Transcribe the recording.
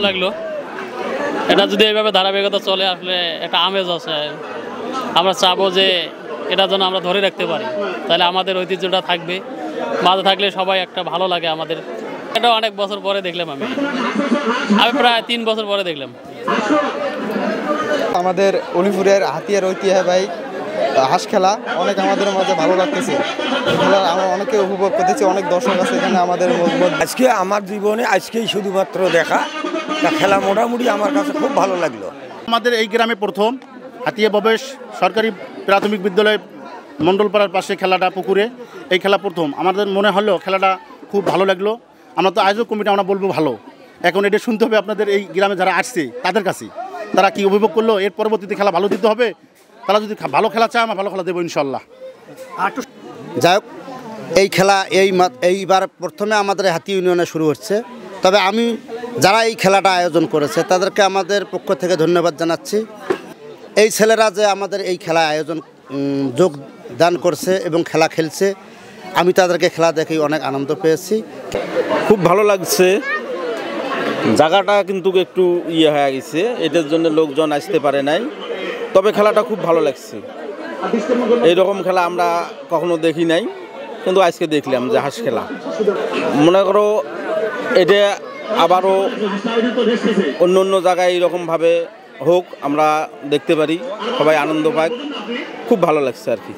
লাগলো। এটা যদি এইভাবে ধারাবাহিকতা চলে আসলে একটা আমেজ আছে। আমরা চাবো যে এটা যেন আমরা ধরে রাখতে পারি, তাহলে আমাদের ঐতিহ্যটা থাকবে, মাঝে থাকলে সবাই একটা ভালো লাগে আমাদের। এটা অনেক বছর পরে দেখলাম, আমি প্রায় 3 বছর পরে দেখলাম। আমাদের অলিপুরের হাতিয়ার ঐতিহ্যবাহী হাঁস খেলা অনেক আমাদের মাঝে ভালো লাগতেছে। আমরা অনেকে উপভোগ করতেছি, অনেক দর্শক আছে এখানে আমাদের। আজকে আমার জীবনে আজকেই শুধুমাত্র দেখা খেলা মোটামুটি আমার কাছে খুব ভালো লাগলো। আমাদের এই গ্রামে প্রথম হাতিয়া প্রবেশ সরকারি প্রাথমিক বিদ্যালয় মণ্ডলপাড়ার পাশে খেলাটা পুকুরে, এই খেলা প্রথম আমাদের মনে হলো খেলাটা খুব ভালো লাগলো। আমরা তো আয়োজক কমিটি আমরা বলবো ভালো, এখন এটা শুনতে হবে আপনাদের এই গ্রামে যারা আসছে তাদের কাছে, তারা কি উপভোগ করলো। এর পরবর্তীতে খেলা ভালো দিতে হবে, তারা যদি ভালো খেলা চায় আমরা ভালো খেলা দেবো ইনশাল্লাহ। যাই হোক, এই খেলা এইবার প্রথমে আমাদের হাতি ইউনিয়নে শুরু হচ্ছে। তবে আমি যারা এই খেলাটা আয়োজন করেছে তাদেরকে আমাদের পক্ষ থেকে ধন্যবাদ জানাচ্ছি। এই ছেলেরা যে আমাদের এই খেলা আয়োজন যোগদান করছে এবং খেলা খেলছে, আমি তাদেরকে খেলা দেখেই অনেক আনন্দ পেয়েছি। খুব ভালো লাগছে। জায়গাটা কিন্তু একটু হয়ে গেছে, এটার জন্য লোকজন আসতে পারে নাই, তবে খেলাটা খুব ভালো লাগছে। এইরকম খেলা আমরা কখনো দেখি নাই, কিন্তু আজকে দেখলাম যে হাঁস খেলা। মনে করো এটা আবারও অন্য অন্য জায়গায় এরকমভাবে হোক, আমরা দেখতে পারি, সবাই আনন্দ পাক, খুব ভালো লাগছে আর কি।